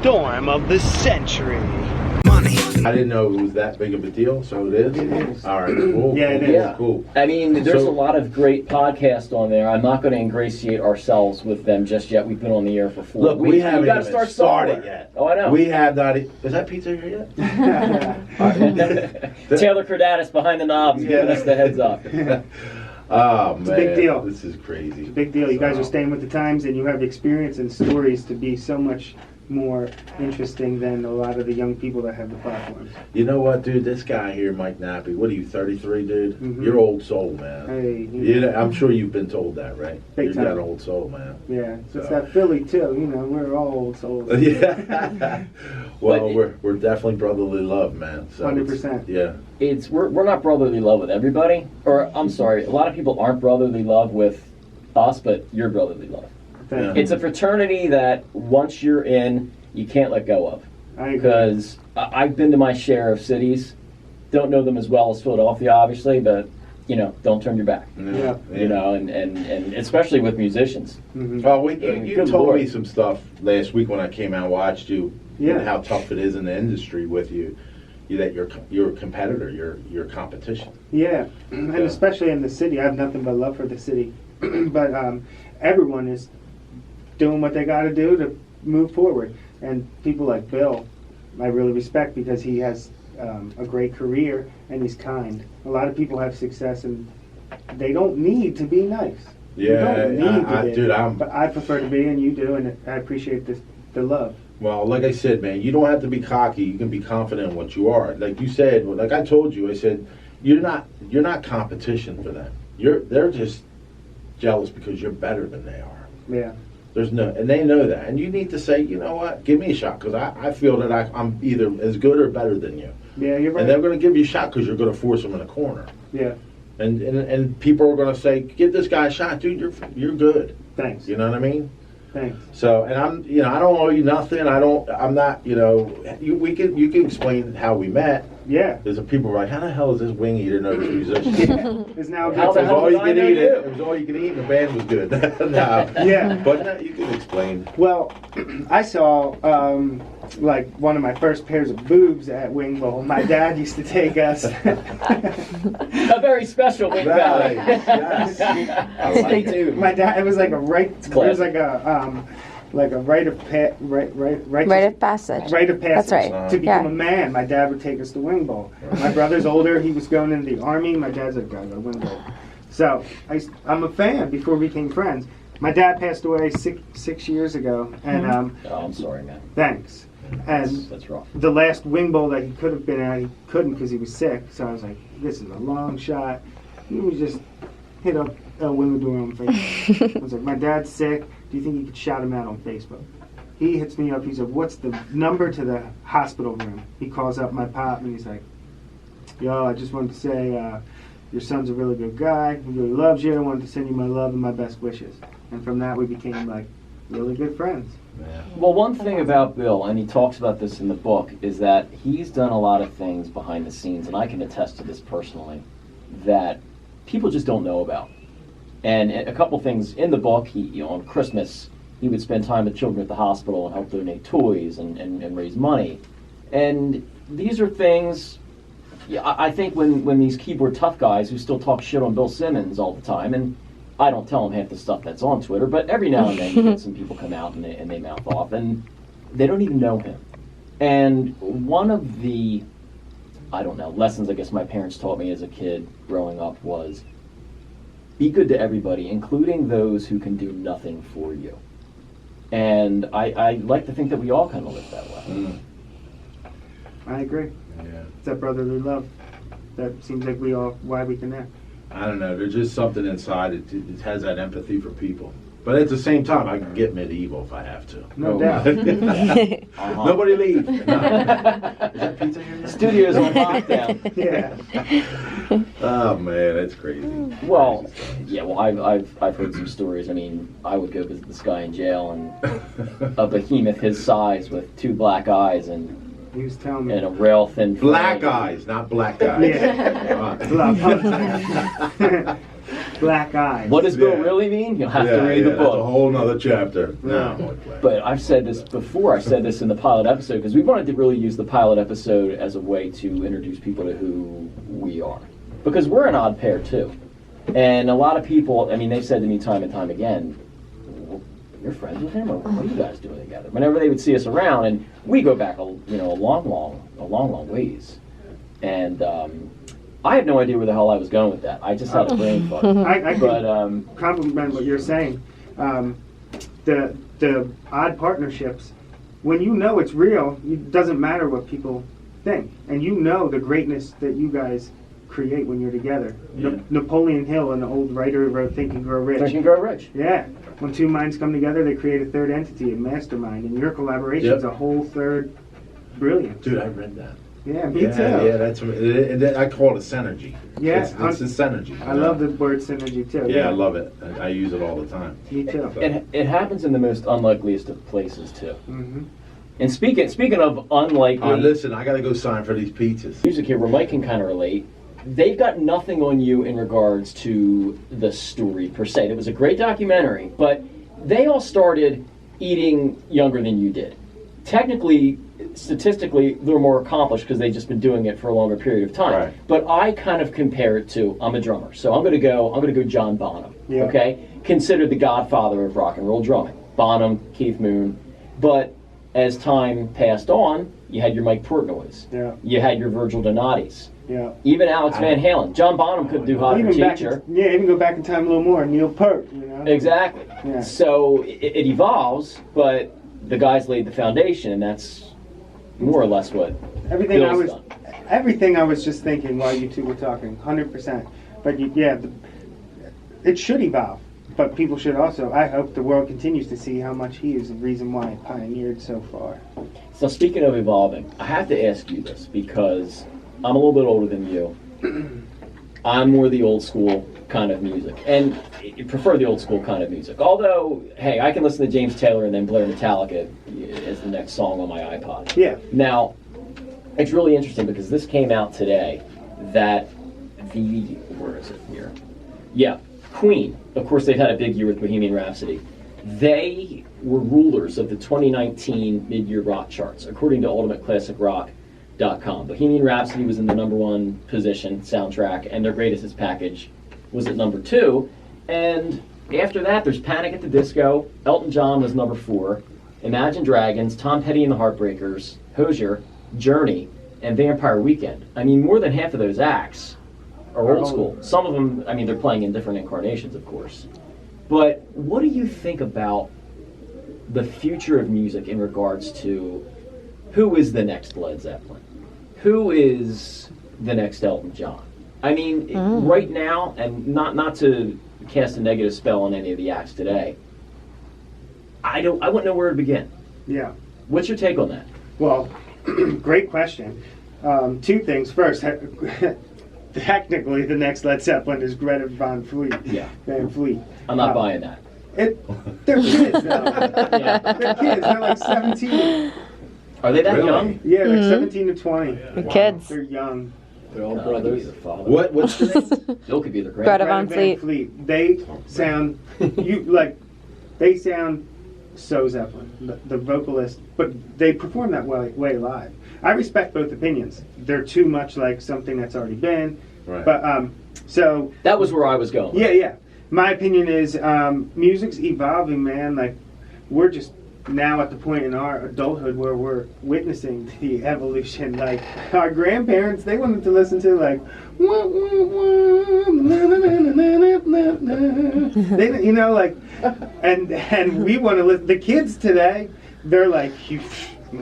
storm of the century. Money. I didn't know it was that big of a deal, so it is? It is. All right, cool. Yeah, it is. Yeah. Cool. I mean, there's So- a lot of great podcasts on there. I'm not going to ingratiate ourselves with them just yet. We've been on the air for 4 Look, weeks. we haven't gotta even start started somewhere. yet. Oh, I know. We have not. Is that pizza here yet? Taylor Cordatis behind the knobs giving us the heads up. Oh, man. It's a big deal. This is crazy. Big deal. You guys are staying with the times, and you have experience and stories to be so much more interesting than a lot of the young people that have the platforms. You know what, dude? This guy here, Mike Nappy, what are you, 33, dude? Mhm. You're old soul, man. Hey, You know, I'm sure you've been told that, right? Big You've time. got an old soul, man. yeah, it's So. that Philly too. You know, we're all old souls. Yeah. Well, But- we're definitely brotherly love, man. So 100%. Yeah. We're not brotherly love with everybody, or I'm sorry, a lot of people aren't brotherly love with us, but you're brotherly love. Thank It's a fraternity that once you're in, you can't let go of. I agree. Because I've been to my share of cities, don't know them as well as Philadelphia, obviously, but you know, don't turn your back. Yeah. You know, and especially with musicians. Mhm. Oh, you Good told Lord. me some stuff last week when I came out and watched you. Yeah. And how tough it is in the industry with you. That you're a competitor, you're competition. Yeah, and Yeah. especially in the city, I have nothing but love for the city. But everyone is doing what they got to do to move forward. And people like Bill, I really respect because he has a great career and he's kind. A lot of people have success and they don't need to be nice. You don't need to be. Dude, But I prefer to be, and you do, and I appreciate the love. Well, like I said, man, you don't have to be cocky. You can be confident in what you are. Like you said, like I told you, I said, you're not competition for them. They're just jealous because you're better than they are. Yeah. And they know that. And you need to say, you know what, give me a shot because I feel that I'm either as good or better than you. Yeah, you're right. And they're going to give you a shot because you're going to force them in a corner. Yeah. And people are going to say, give this guy a shot, dude. You're good. Thanks. You know what I mean? Thanks. So, and I don't owe you nothing. I'm not, you can explain how we met. Yeah. There's some people like, how the hell is this wing eater know this musician? It's now a How good the It was hell all did you I could know eat. you? It was all you could eat, and the band was good. No. Yeah. But no, you can explain. Well, I saw like one of my first pairs of boobs at Wing Bowl. My dad used to take us. A very special big valley. Yes. I like it. Dude. My dad. It was like a right. It was classic. like a rite of Passage. Rite of passage. That's right. To become Yeah. a man, my dad would take us to Wing Bowl. My brother's older; he was going into the army. My dad's like, "Gotta go to Wing Bowl." So I'm a fan before we became friends. My dad passed away six years ago, and Oh, I'm sorry, man. thanks. And That's rough. the last Wing Bowl that he could have been at, he couldn't because he was sick. So I was like, this is a long shot. He was just hit up Wingador on Facebook. I was like, my dad's sick. Do you think you could shout him out on Facebook? He hits me up. He said, what's the number to the hospital room? He calls up my pop and he's like, yo, I just wanted to say your son's a really good guy. He really loves you. I wanted to send you my love and my best wishes. And from that, we became like really good friends. Yeah. Well, one thing about Bill, and he talks about this in the book, is that he's done a lot of things behind the scenes, and I can attest to this personally, that people just don't know about. And a couple things in the book, on Christmas, he would spend time with children at the hospital and help donate toys and raise money. And these are things, I think when these keyboard tough guys who still talk shit on Bill Simmons all the time, and I don't tell them half the stuff that's on Twitter, but every now and then you get some people come out and they mouth off, and they don't even know him. And one of the, I don't know, lessons I guess my parents taught me as a kid growing up was, be good to everybody, including those who can do nothing for you. And I like to think that we all kind of live that way. Mm. I agree. Yeah. It's that brotherly love that seems like why we connect. I don't know. There's just something inside. It has that empathy for people. But at the same time, I can get medieval if I have to. No doubt. Uh-huh. Nobody leave. No. Is that pizza here? Studio's on lockdown. Yeah. Oh man, that's crazy. Well, yeah. Well, I've heard some stories. I mean, I would go visit this guy in jail, and a behemoth his size with two black eyes and He was telling me. a rail thin frame. Black eyes, not black guys. Yeah. Right. It's a lot of puns. black eyes. What does Bill Yeah. really mean? You'll have to read the That's a book. whole nother chapter. Yeah. No. But I've said this before. I said this in the pilot episode because we wanted to really use the pilot episode as a way to introduce people to who we are. Because we're an odd pair too. And a lot of people, I mean, they've said to me time and time again, well, you're friends with him, or what are you guys doing together? Whenever they would see us around, and we go back a long ways. And I had no idea where the hell I was going with that. I just had a brain fart. I But compliment what you're saying. The odd partnerships, when you know it's real, it doesn't matter what people think, and you know the greatness that you guys create when you're together. Yeah. Napoleon Hill, an old writer, wrote Think and Grow Rich. Think and Grow Rich. Yeah, when two minds come together, they create a third entity, a mastermind, and your collaboration is Yep. a whole third brilliance. Dude, I read that. Yeah, me too. Yeah, I call it synergy. Yeah, it's a synergy. I love the word synergy too. Yeah, I love it. I use it all the time. Me too. It happens in the most unlikeliest of places too. Mm-hmm. And speaking of unlikely Listen, I got to go sign for these pizzas. music here, where Mike can kind of relate. They've got nothing on you in regards to the story per se. It was a great documentary, but they all started eating younger than you did. Technically, statistically, they're more accomplished because they've just been doing it for a longer period of time. Right. But I kind of compare it to, I'm a drummer, so I'm gonna go John Bonham. Yeah. Okay, considered the godfather of rock and roll drumming. Bonham, Keith Moon, but as time passed on, you had your Mike Portnoys. Yeah. You had your Virgil Donatis. Yeah. Even Alex Van Halen. John Bonham couldn't do Hot for Teacher. Even go back in time a little more. Neil Peart, you know. Exactly. Yeah. So it evolves, but the guys laid the foundation, and that's more or less what Bill's done. Everything I was just thinking while you two were talking, 100%. But it should evolve. But people should also, I hope the world continues to see how much he is the reason why it pioneered so far. So speaking of evolving, I have to ask you this because I'm a little bit older than you. I'm more the old school kind of music, and you prefer the old school kind of music. Although, hey, I can listen to James Taylor and then blare Metallica as the next song on my iPod. Yeah. Now, it's really interesting because this came out today that where is it here? Yeah, Queen. Of course, they've had a big year with Bohemian Rhapsody. They were rulers of the 2019 mid-year rock charts, according to UltimateClassicRock.com. Bohemian Rhapsody was in the #1 position, soundtrack, and Their Greatest Hits package was at #2. And after that, there's Panic at the Disco, Elton John was #4, Imagine Dragons, Tom Petty and the Heartbreakers, Hozier, Journey, and Vampire Weekend. I mean, more than half of those acts are old school. Some of them, I mean, they're playing in different incarnations, of course. But what do you think about the future of music in regards to who is the next Led Zeppelin? Who is the next Elton John? I mean, right now, and not to cast a negative spell on any of the acts today, I wouldn't know where to begin. Yeah. What's your take on that? Well, great question. Two things. First, technically, the next Led Zeppelin is Greta Van Fleet. Yeah. Van Fleet. I'm not buying that. They're kids, though. Yeah. They're kids. They're like 17. Are they that Really? young? Yeah, like 17 to 20. The kids. They're young. They're all brothers. The father. What's the name? Bill could be the Greta grandfather. Van Fleet. They sound they sound so Zeppelin, the vocalist, but they perform that way live. I respect both opinions. They're too much like something that's already been. Right. But so That was where I was going. yeah. My opinion is music's evolving, man. Like we're just now at the point in our adulthood where we're witnessing the evolution. Like our grandparents, they wanted to listen to like wah, wah, wah, na, na, na, na, na, na, na. They, you know, like, and we want to listen. The kids today, they're like, you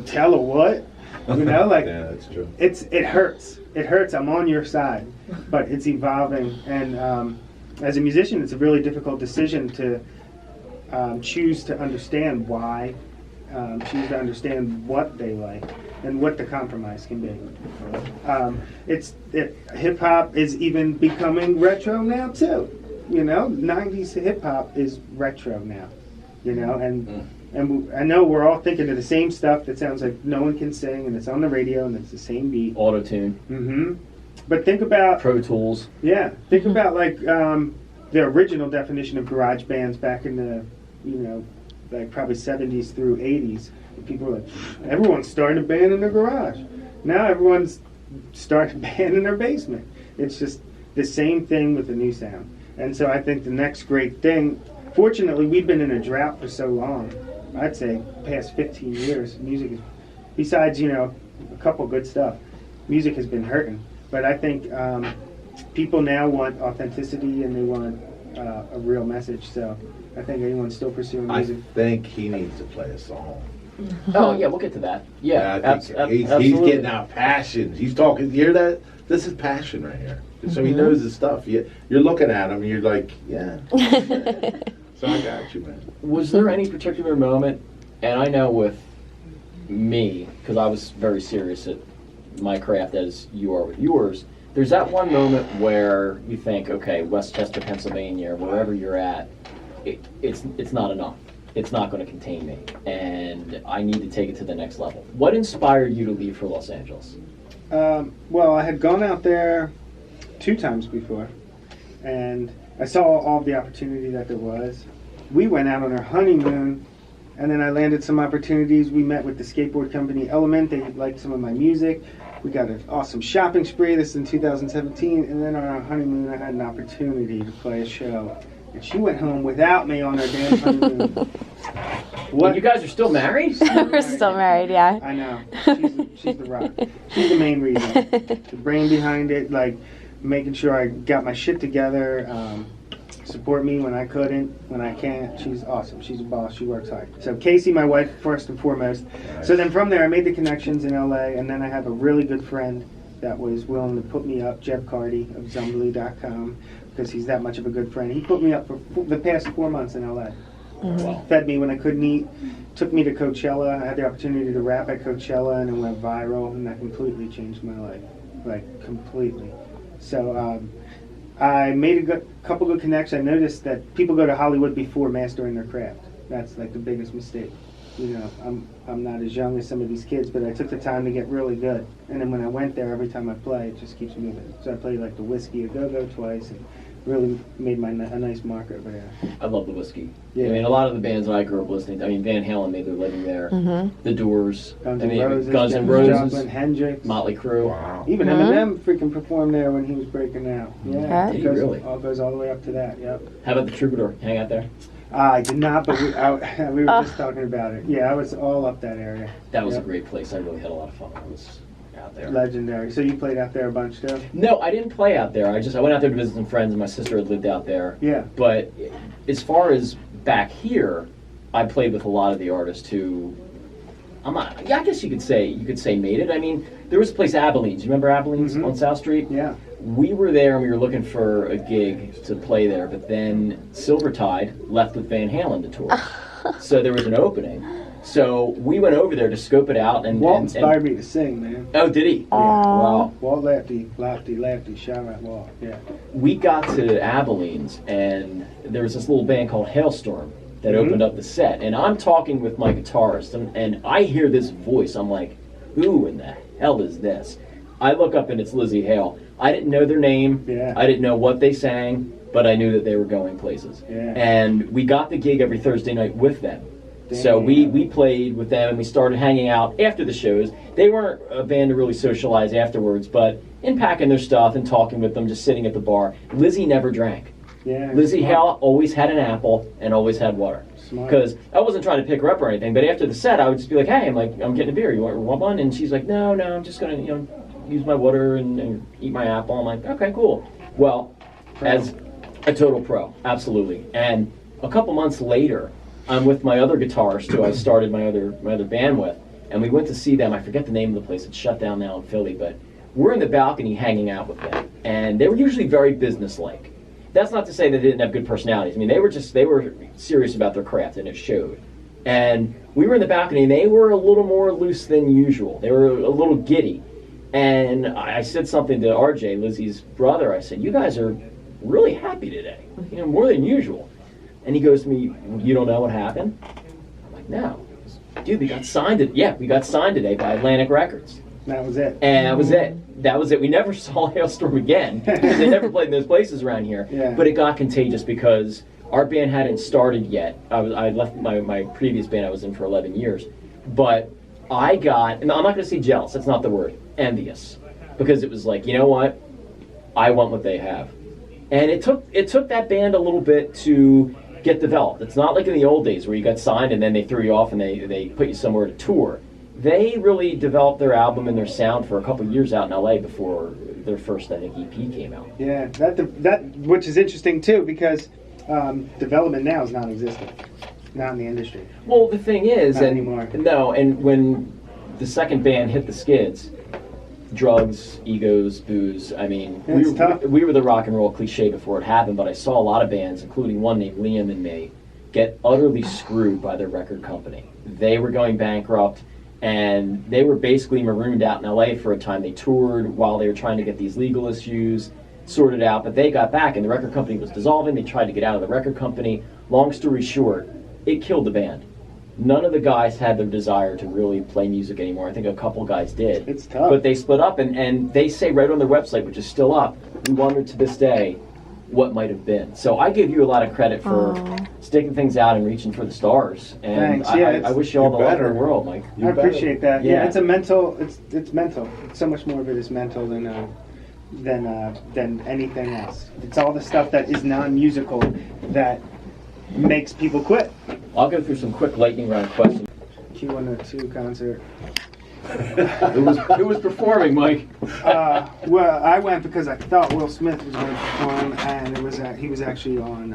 tell her what, you know, like Yeah, that's true. it hurts. It hurts. I'm on your side, but it's evolving, and as a musician, it's a really difficult decision to choose to understand why, choose to understand what they like, and what the compromise can be. Hip hop is even becoming retro now too. You know, '90s hip hop is retro now. You know, and I know we're all thinking of the same stuff that sounds like no one can sing, and it's on the radio, and it's the same beat. Auto-tune, Mm-hmm. But think about Pro Tools. think about like the original definition of garage bands back in the, like probably 70s through 80s. People were like, everyone's starting a band in their garage. Now everyone's starting a band in their basement. It's just the same thing with a new sound. And so I think the next great thing, fortunately, we've been in a drought for so long. I'd say past 15 years, music is, besides, a couple good stuff, music has been hurting. But I think people now want authenticity and they want a real message. So I think anyone's still pursuing music. I think he needs to play a song. Oh yeah, we'll get to that. Yeah, I think he's getting out passion. He's talking. You hear that? This is passion right here. So he knows his stuff. You're looking at him and you're like, yeah. So I got you, man. Was there any particular moment, and I know with me, because I was very serious at my craft as you are with yours, there's that one moment where you think, okay, Westchester, Pennsylvania, wherever you're at, it's not enough. It's not going to contain me, and I need to take it to the next level. What inspired you to leave for Los Angeles? Well, I had gone out there 2 times before, and I saw all the opportunity that there was. We went out on our honeymoon, and then I landed some opportunities. We met with the skateboard company Element. They liked some of my music. We got an awesome shopping spree. This is in 2017, and then on our honeymoon, I had an opportunity to play a show. And she went home without me on her damn honeymoon. What? You guys are still married? We're still married, yeah. I know. She's the rock. She's the main reason. The brain behind it, like making sure I got my shit together, support me when I couldn't, when I can't. She's awesome. She's a boss. She works hard. So Casey, my wife, first and foremost. Nice. So then from there, I made the connections in LA, and then I have a really good friend that was willing to put me up, Jeb Carty of Zumbly.com, because he's that much of a good friend. He put me up for the past 4 months in LA. Wow. Fed me when I couldn't eat, took me to Coachella. I had the opportunity to rap at Coachella, and it went viral, and that completely changed my life, like completely. So I made a couple good connections. I noticed that people go to Hollywood before mastering their craft. That's like the biggest mistake. I'm not as young as some of these kids, but I took the time to get really good. And then when I went there, every time I play, it just keeps moving. So I played like the Whiskey a Go-Go twice, and really made a nice mark over there. I love the Whiskey. Yeah. I mean, a lot of the bands that I grew up listening to, I mean, Van Halen made their living there. The Doors, Guns N' Guns N' Roses, Joplin, Hendrix, Motley Crue. Wow. even Eminem freaking performed there when he was breaking out. Yeah, Okay. Did he really? All goes all the way up to that. Yep. How about the Troubadour? Hang out there? I did not, but we were just talking about it. Yeah, I was all up that area. That was Yep. a great place. I really had a lot of fun when I was out there. Legendary. So you played out there a bunch too? No, I didn't play out there. I went out there to visit some friends, and my sister had lived out there. Yeah. But as far as back here, I played with a lot of the artists who, I guess you could say made it. I mean, there was a place, Abilene's. You remember Abilene's on South Street? Yeah. We were there and we were looking for a gig to play there, but then Silvertide left with Van Halen to tour. So there was an opening. So we went over there to scope it out. And Walt inspired me to sing, man. Oh, did he? Yeah. Wow. Walt Lefty, shout out Walt. Yeah. We got to Abilene's and there was this little band called Hailstorm that opened up the set. And I'm talking with my guitarist and I hear this voice. I'm like, who in the hell is this? I look up and it's Lizzie Hale. I didn't know their name. Yeah. I didn't know what they sang, but I knew that they were going places. Yeah. And we got the gig every Thursday night with them. Damn. So we played with them and we started hanging out after the shows. They weren't a band to really socialize afterwards, but in packing their stuff and talking with them, just sitting at the bar. Lizzie never drank. Yeah. Lizzie Hale always had an apple and always had water. Smart. Because I wasn't trying to pick her up or anything, but after the set, I would just be like, hey, I'm getting a beer. You want one? And she's like, no, I'm just going to, use my water and eat my apple. I'm like, okay, cool. Well, as a total pro, absolutely. And a couple months later, I'm with my other guitarist who I started my other band with, and we went to see them. I forget the name of the place. It's shut down now in Philly, but we're in the balcony hanging out with them, and they were usually very businesslike. That's not to say they didn't have good personalities. I mean, they were serious about their craft, and it showed. And we were in the balcony, and they were a little more loose than usual. They were a little giddy. And I said something to RJ, Lizzie's brother. I said, you guys are really happy today, more than usual. And he goes to me, you don't know what happened? I'm like, no. Dude, we got signed today by Atlantic Records. That was it. And that was it. That was it. We never saw Hailstorm again because they never played in those places around here. Yeah. But it got contagious because our band hadn't started yet. I left my previous band I was in for 11 years. But I got, and I'm not going to say jealous, that's not the word, envious. Because it was like, you know what? I want what they have. And it took that band a little bit to get developed. It's not like in the old days where you got signed and then they threw you off and they put you somewhere to tour. They really developed their album and their sound for a couple of years out in LA before their first, I think, EP came out. Yeah, that which is interesting too because development now is non-existent, not in the industry. Well, the thing is, Not anymore. and when the second band hit the skids, drugs, egos, booze. I mean, It's tough. we were the rock and roll cliche before it happened, but I saw a lot of bands, including one named Liam and me, get utterly screwed by their record company. They were going bankrupt, and they were basically marooned out in LA for a time. They toured while they were trying to get these legal issues sorted out, but they got back, and the record company was dissolving. They tried to get out of the record company. Long story short, it killed the band. None of the guys had the desire to really play music anymore. I think a couple guys did. It's tough. But they split up, and they say right on their website, which is still up, we wonder to this day what might have been. So I give you a lot of credit for sticking things out and reaching for the stars. And Thanks. Yeah, I wish you all the luck in the better. world, Mike. I appreciate that. Yeah, Yeah. it's a mental. It's mental. So much more of it is mental than anything else. It's all the stuff that is non-musical that makes people quit. I'll go through some quick lightning round questions. Q102 concert. Who was performing, Mike? Well, I went because I thought Will Smith was going to perform, and he was actually on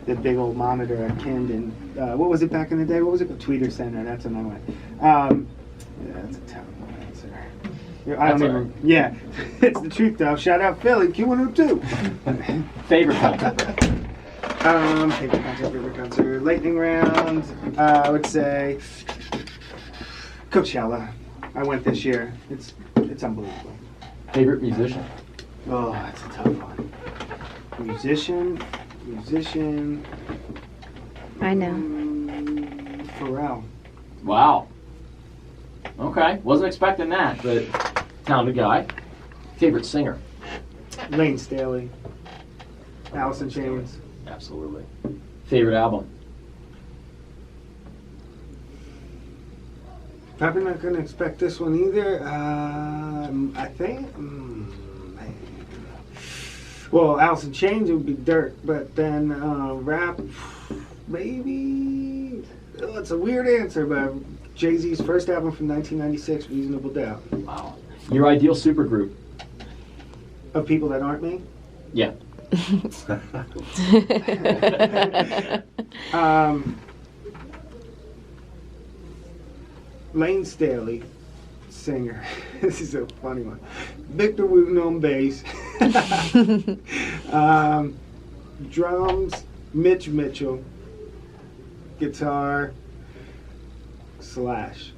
the big old monitor at Camden. What was it back in the day? What was it? The Tweeter Center. That's when I went. Yeah, that's a terrible answer. I don't That's even. all right. Yeah, it's the truth though. Shout out Philly Q102. Favorite concert? Favorite concert. Lightning round. I would say Coachella. I went this year. It's unbelievable. Favorite musician? Oh, that's a tough one. Musician. I know. Pharrell. Wow. Okay, wasn't expecting that, but talented guy. Favorite singer? Lane Staley. Alice in Chains. Absolutely. Favorite album? Probably not going to expect this one either. I think. Well, Alice in Chains would be Dirt, but then rap, maybe. Oh, it's a weird answer, but Jay-Z's first album from 1996, Reasonable Doubt. Wow. Your ideal supergroup? Of people that aren't me? Yeah. Lane Staley, singer. This is a funny one. Victor Wooten on bass. Drums, Mitch Mitchell. Guitar, Slash.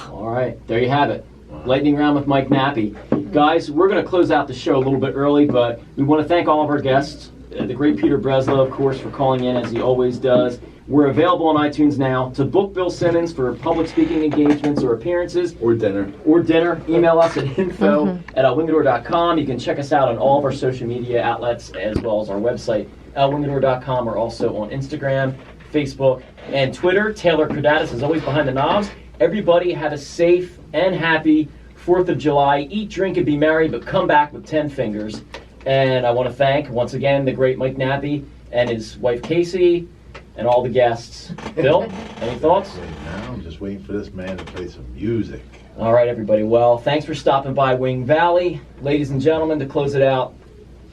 All right, there you have it. Lightning round with Mike Nappy. Guys, we're going to close out the show a little bit early, but we want to thank all of our guests. The great Peter Breslow, of course, for calling in as he always does. We're available on iTunes now. To book Bill Simmons for public speaking engagements or appearances. Or dinner. Email us at info@wingador.com. You can check us out on all of our social media outlets as well as our website, wingador.com. We're also on Instagram, Facebook, and Twitter. Taylor Cordatis is always behind the knobs. Everybody have a safe and happy 4th of July. Eat, drink, and be merry, but come back with 10 fingers. And I want to thank, once again, the great Mike Nappy and his wife Casey and all the guests. Bill, any thoughts? Now I'm just waiting for this man to play some music. All right, everybody. Well, thanks for stopping by Wing Valley. Ladies and gentlemen, to close it out,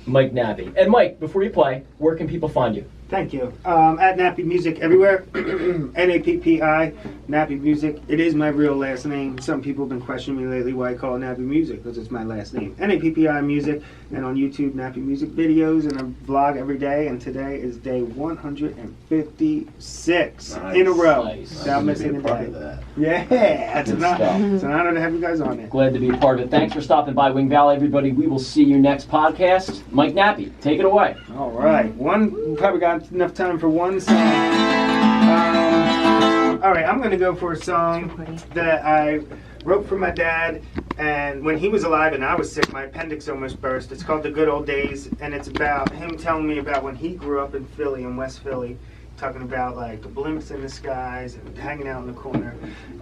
Mike Nappy. And Mike, before you play, where can people find you? Thank you. At Nappy Music everywhere. Nappi, Nappy Music. It is my real last name. Some people have been questioning me lately why I call it Nappy Music, because it's my last name. Nappi Music, and on YouTube, Nappy Music videos, and I vlog every day, and today is day 156 in a row. Nice. Without missing a day. Yeah, it's Good an, honor. stuff. It's an honor to have you guys on it. Glad to be a part of it. Thanks for stopping by Wing Valley, everybody. We will see you next podcast. Mike Nappy, take it away. All right. We probably got enough time for one song. All right, I'm going to go for a song that I wrote for my dad And when he was alive and I was sick, my appendix almost burst. It's called The Good Old Days, and it's about him telling me about when he grew up in Philly, in West Philly, talking about like the blimps in the skies and hanging out in the corner.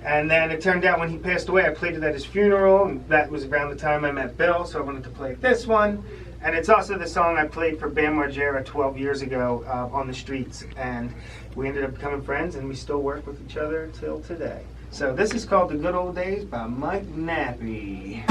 And then it turned out when he passed away, I played it at his funeral, and that was around the time I met Bill, so I wanted to play this one. And it's also the song I played for Bam Margera 12 years ago on the streets, and we ended up becoming friends, and we still work with each other till today. So this is called The Good Old Days by Mike Nappy.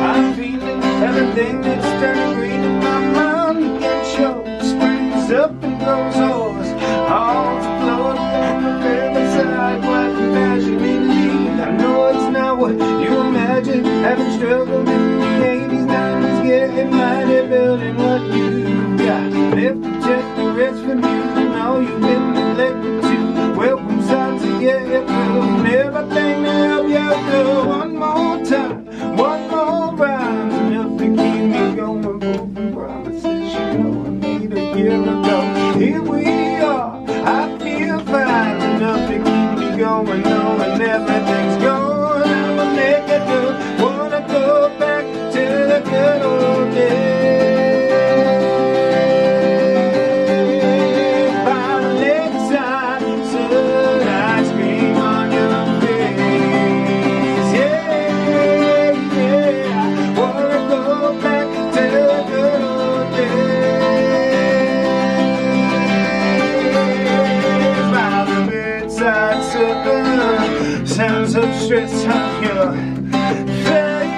I'm feeling everything that's turning green in my mind. Get show springs up and goes hoarse. All float on the riverside, what passion in me. I know it's not what you imagine. Having struggled in the 80s, 90s, getting mighty, building what you got. Left to check the rest from you, and all you've been neglected to. Welcome signs to get you through, and everything to help you through. One more time, one more rhyme, enough to keep me going. Broken promises you know I made a year ago. Here we are, I feel fine, enough to keep me going, knowing everything's gone. I'ma make it through, wanna go back to the good old days. By the lakeside, sun, ice cream on your face. Yeah, yeah, wanna go back to the good old days. By the bedside, sun, sounds of stress on your face.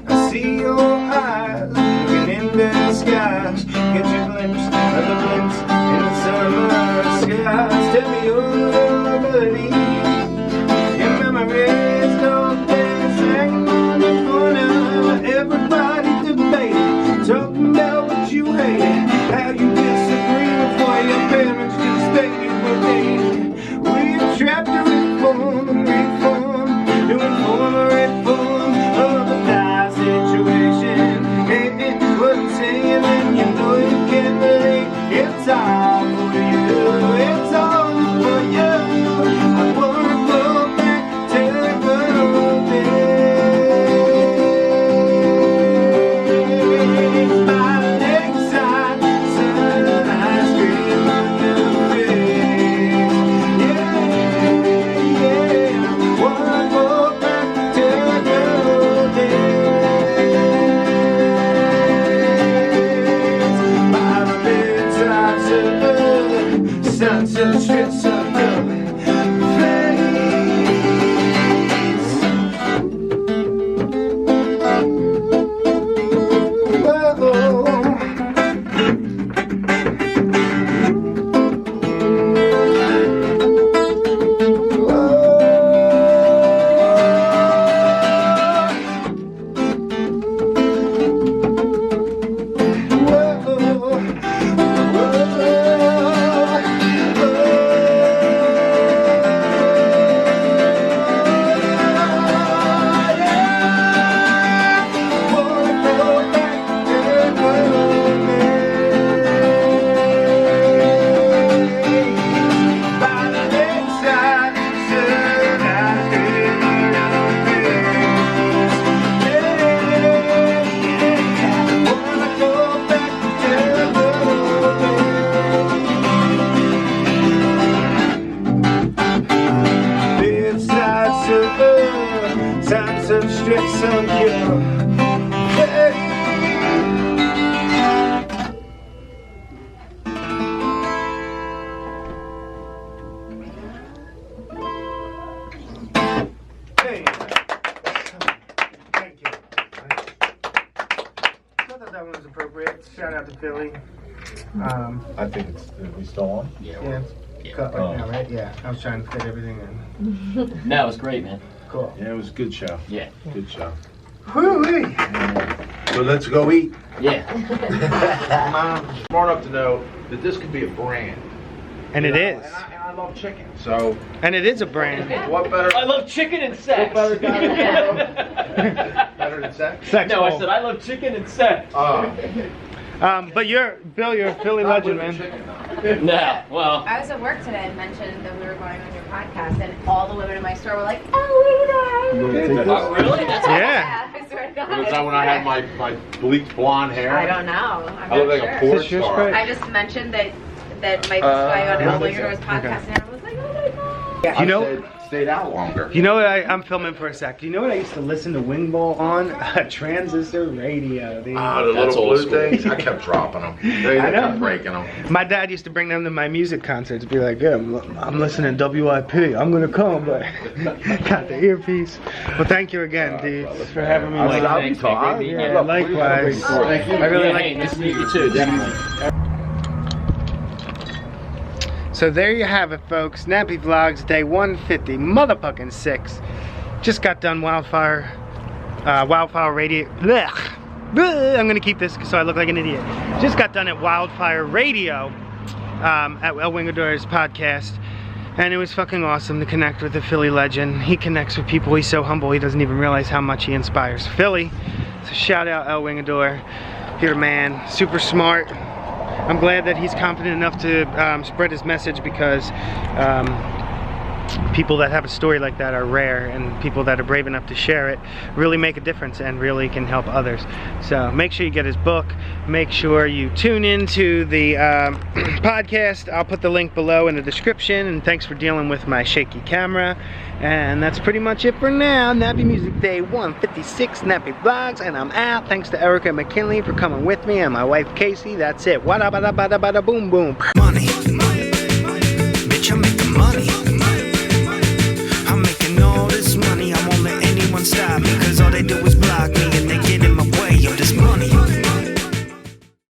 I see your eyes looking into the skies. Get your glimpse of the blimps in the summer skies. Tell me your ability. Your memories don't dance, hanging on the corner where everybody debating, talking about what you hated, how you disagree with what your parents just stated were dating. We're trapped to reform and reform, doing form and reform of the dire situation. Hey, what I'm saying, and you know you can't relate. It's all for you, it's all for you. I wanna go back to the good old days. By the lakeside, sun, ice cream on your face. Yeah, yeah, wanna go back to the good old days. By the bedside, sun, sunset strips of your face. Signs of stress on your face. Hey, thank you. I thought that one was appropriate. Shout out to Philly. I think it's. Are we still on? Yeah, cut right now, right? Yeah, I was trying to fit everything in. No, it was great, man. Cool. Yeah, it was a good show. Yeah. Good show. Whoo-wee. So let's go eat. Yeah. Smart enough to know that this could be a brand. And it is. And I love chicken. So And it is a brand. what better? I love chicken and sex. What better guy better than sex? No, I said I love chicken and sex. But Bill, you're a Philly legend, man. No, well. I was at work today and mentioned that we were going on your podcast, and all the women in my store were like, "Oh, look at that!" Oh, really? That's Yeah. I swear to God. Was that when I had my bleached blonde hair? I don't know. I'm I look not like a sure. porn Is this your star. spray? I just mentioned that Mike was going on I don't think Wingador's so. podcast, and everyone was like, "Oh my God!" You know- I said, stayed out longer. You know what? I'm filming for a sec. You know what I used to listen to Wing Bowl on? A transistor radio. Dude. The That's little old blue school. things. I kept dropping them. They I know. kept breaking them. My dad used to bring them to my music concerts. Be like, "Yeah, I'm listening to WIP. I'm gonna come, but got the earpiece." Well, thank you again, dudes, for having me. I Like, love you, Todd. Yeah, likewise. Thank you. I really Yeah, like. hey, nice to meet you too, definitely. So there you have it, folks. Snappy Vlogs, day 150, motherfucking 6. Just got done Wildfire Radio. Blech. Blech. I'm gonna keep this so I look like an idiot. Just got done at Wildfire Radio at El Wingador's podcast. And it was fucking awesome to connect with the Philly legend. He connects with people. He's so humble, he doesn't even realize how much he inspires Philly. So shout out El Wingador. You're a man, super smart. I'm glad that he's confident enough to spread his message, because people that have a story like that are rare, and people that are brave enough to share it really make a difference and really can help others. So make sure you get his book. Make sure you tune into the podcast. I'll put the link below in the description, and thanks for dealing with my shaky camera. And that's pretty much it for now. Nappy Music Day 156, Nappy Vlogs, and I'm out. Thanks to Erica McKinley for coming with me, and my wife Casey. That's it. Wada bada bada bada boom boom.